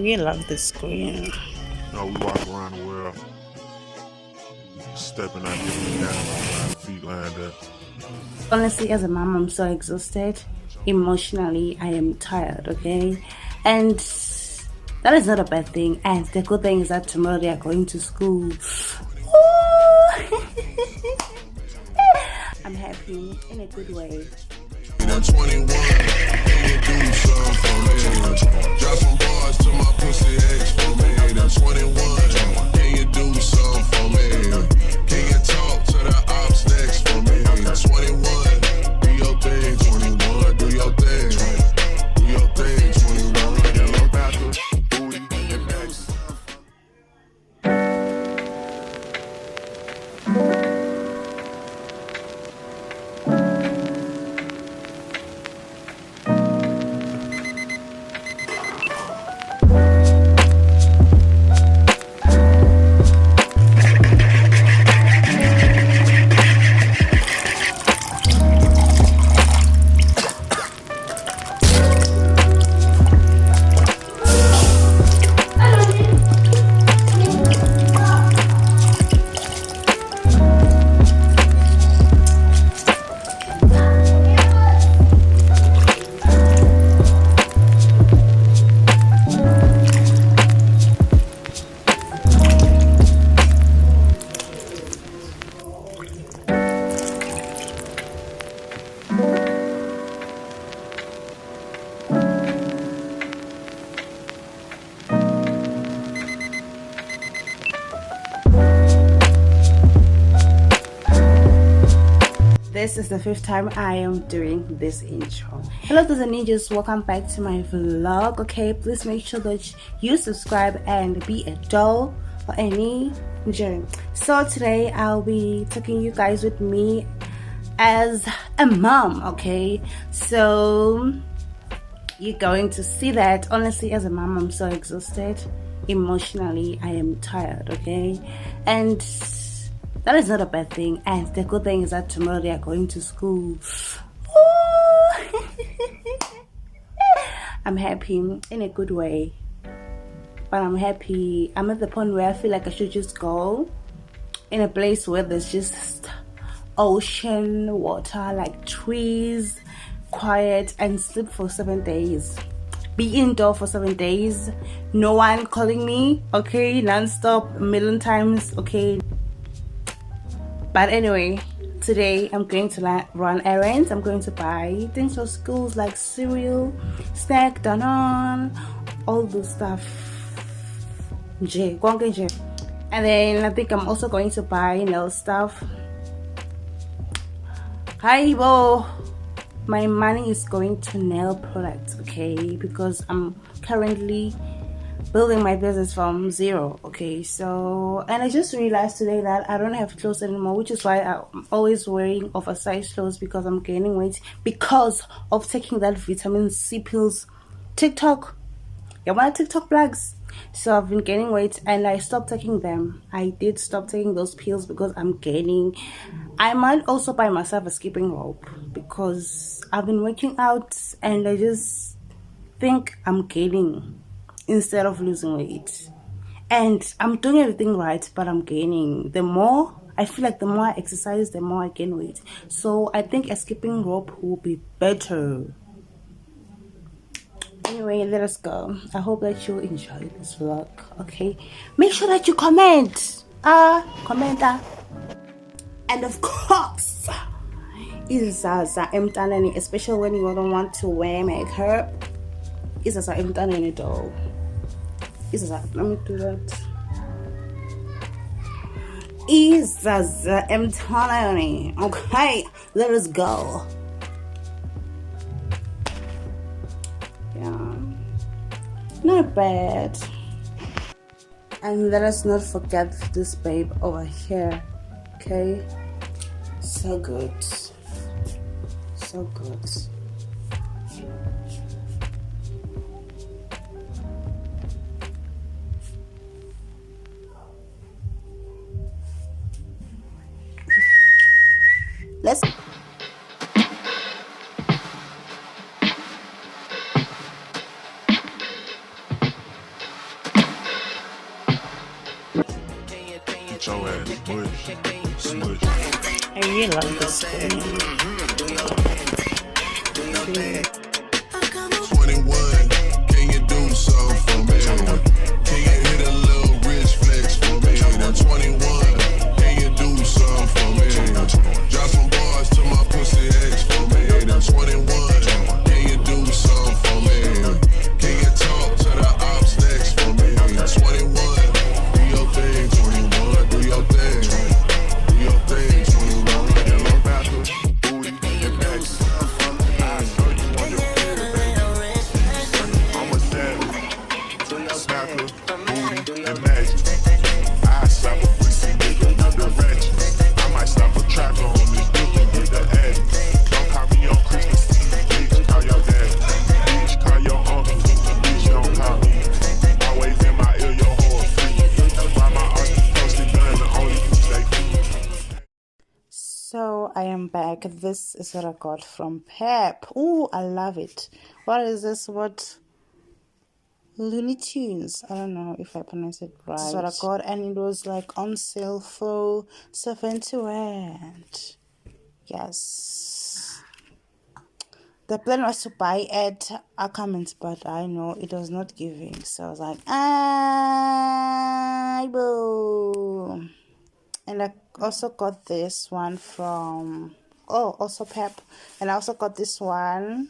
We love the screen. No, we walk around the world, stepping out, giving the down, feet lined up. Honestly, as a mom, I'm so exhausted. Emotionally, I am tired, okay? And that is not a bad thing. And the good thing is that tomorrow they are going to school. I'm happy in a good way. 21, can you do something for me? Drop some bars to my pussy ex for me. 21, can you do something for me? Can you talk to the ops next for me? 21, do your thing. 21, do your thing. Do your thing. 21, yellow backwards, booty, and next. This is the 5th time I am doing this intro. Hello to the Ninjaz, welcome back to my vlog. Okay, please make sure that you subscribe and be a doll or a ninja. So today I'll be taking you guys with me as a mom. Okay, so you're going to see that. Honestly, as a mom, I'm so exhausted. Emotionally, I am tired. Okay, and that is not a bad thing. And the good thing is that tomorrow they are going to school. I'm happy in a good way. But I'm happy. I'm at the point where I feel like I should just go in a place where there's just ocean, water, like trees, quiet, and sleep for 7 days. Be indoor for 7 days. No one calling me, okay? Non-stop, a million times, okay? But anyway, today I'm going to run errands. I'm going to buy things for schools like cereal, snack, Danone, all those stuff. And then I think I'm also going to buy nail stuff. Hi, bo. My money is going to nail products, okay? Because I'm currently building my business from zero, okay? So, and I just realized today that I don't have clothes anymore, which is why I'm always wearing oversized clothes, because I'm gaining weight because of taking that vitamin C pills. TikTok, you want TikTok plugs? So I've been gaining weight and I stopped taking them. I did stop taking those pills because I'm gaining. I might also buy myself a skipping rope because I've been working out and I just think I'm gaining instead of losing weight. And I'm doing everything right, but I'm gaining. The more I feel like, the more I exercise, the more I gain weight. So I think a skipping rope will be better. Anyway, let us go. I hope that you enjoy this vlog. Okay, make sure that you comment. And of course, especially when you don't want to wear makeup. Though. Let me do that. Okay, let us go. Yeah, not bad. And let us not forget this babe over here. Okay, so good, so good. Let's Get your ass smush. I really love this game. 21, can you do something for me? Can you hit a little wrist flex for me? Then 21, can you do something for me? Drop some bars to my pussy ex for me. Then 21, can you do something for me? Can you talk to the ops next for me? 21, do your thing, 21, do your thing. Do your thing, 21. Yellow backwards, booty, and back. I know you want your better, baby. I'm a savage. Smacker, booty, and magic. I slap a pussy nigga with the ratchet. I might stop a tracker on this dick and get the addy. Don't call me on Christmas Eve, bitch, call your daddy. Bitch, call your uncle, bitch, don't call me. Always in my ear, your whore free. Why my arms posted gun, the only use they feed. So I am back. This is what I got from Pep. Oh, I love it. What is this? What? Looney Tunes. I don't know if I pronounce it right. This is what I got, and it was like on sale for 70 rand. Yes. The plan was to buy at Ackermans, but I know it was not giving. So I was like, I will. And I also got this one from, also Pep. And I also got this one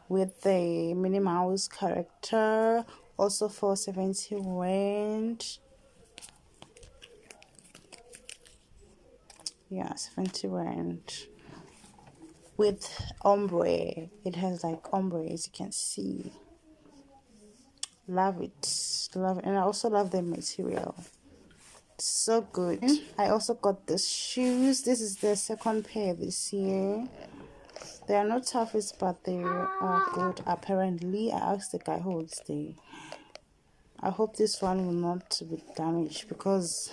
with the Minnie Mouse character, also for 70 rand. Yeah, 70 rand. With ombre. It has like ombre, as you can see. Love it. Love it. And I also love the material. So good. I also got the shoes. This is the second pair this year. They are not toughest, but they are good apparently. I asked the guy who would stay. I hope this one will not be damaged, because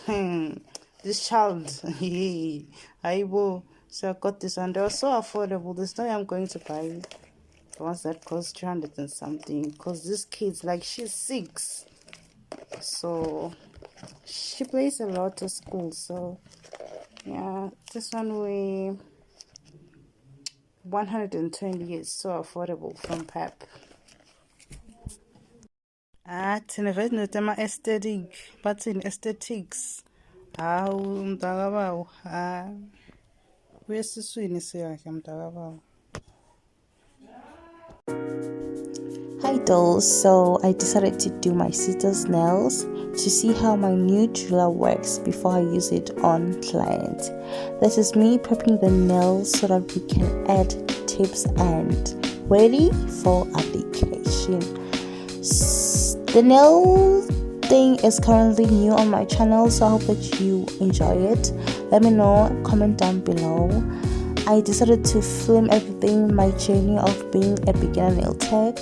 this child, I will. So I got this one. They are so affordable. There's no way I'm going to buy the ones that cost 300 and something, because this kid's like, she's 6, so she plays a lot of school. So yeah, this one we 120 is so affordable from Pep. Thina no tema aesthetic, but in aesthetics. Mntakabawo. Uyesiswini siyakhe mntakabawo. Hi dolls, so I decided to do my sister's nails to see how my new jeweler works before I use it on clients. This is me prepping the nails so that we can add tips and ready for application. The nail thing is currently new on my channel, so I hope that you enjoy it. Let me know, comment down below. I decided to film everything, my journey of being a beginner nail tech.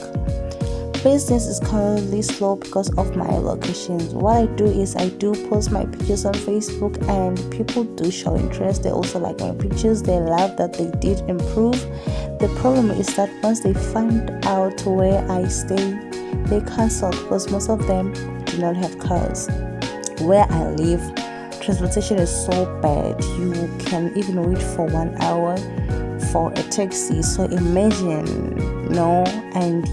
Business is currently slow because of my locations. What I do is I do post my pictures on Facebook, and people do show interest. They also like my pictures. They love that they did improve. The problem is that once they find out where I stay, they cancel, because most of them do not have cars. Where I live, transportation is so bad. You can even wait for 1 hour for a taxi. So imagine, and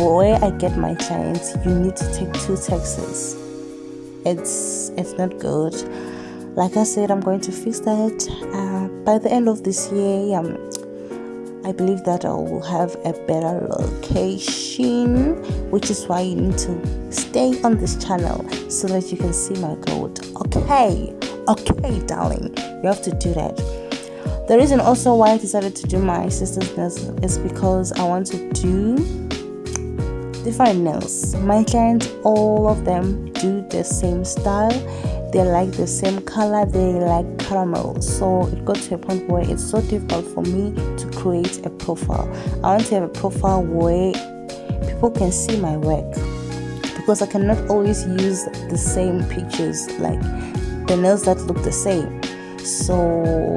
where I get my clients, you need to take 2 taxis. It's not good. Like I said, I'm going to fix that by the end of this year. I believe that I will have a better location, which is why you need to stay on this channel so that you can see my growth. Okay, darling, you have to do that. The reason also why I decided to do my sister's nails is because I want to do different nails. My clients, all of them do the same style. They like the same color. They like caramel. So it got to a point where it's so difficult for me to create a profile. I want to have a profile where people can see my work, because I cannot always use the same pictures, like the nails that look the same. So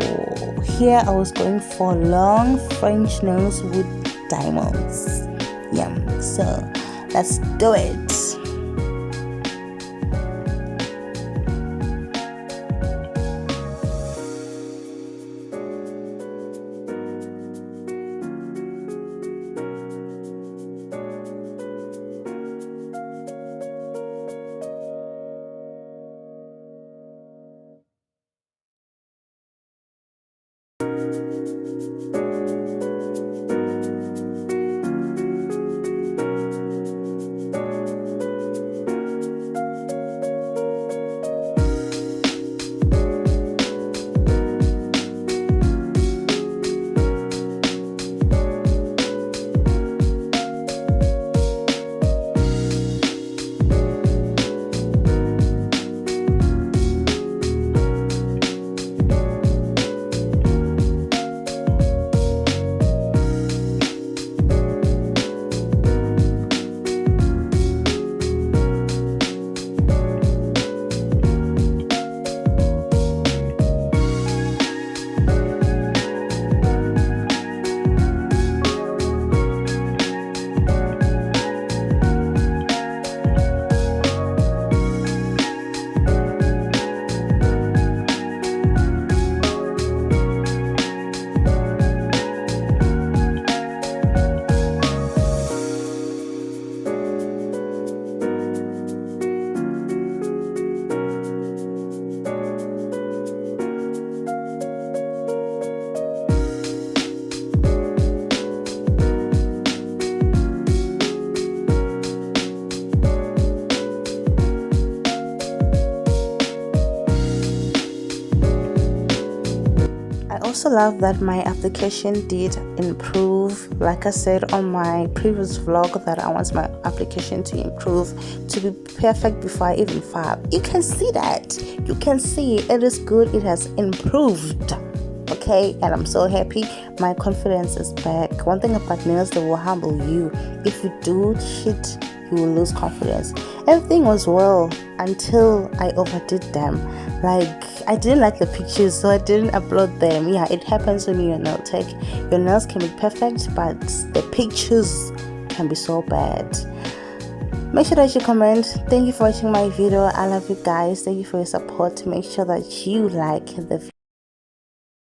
here I was going for long French nails with diamonds. Yeah, so let's do it. also love that my application did improve. Like I said on my previous vlog, that I want my application to improve to be perfect before I even file. You can see that. You can see it is good. It has improved. Okay, and I'm so happy. My confidence is back. One thing about nails, they will humble you. If you do shit, you will lose confidence. Everything was well until I overdid them. Like, I didn't like the pictures, so I didn't upload them. Yeah, it happens when you're a nail tech. Your nails can be perfect, but the pictures can be so bad. Make sure that you comment. Thank you for watching my video. I love you guys. Thank you for your support. Make sure that you like the video.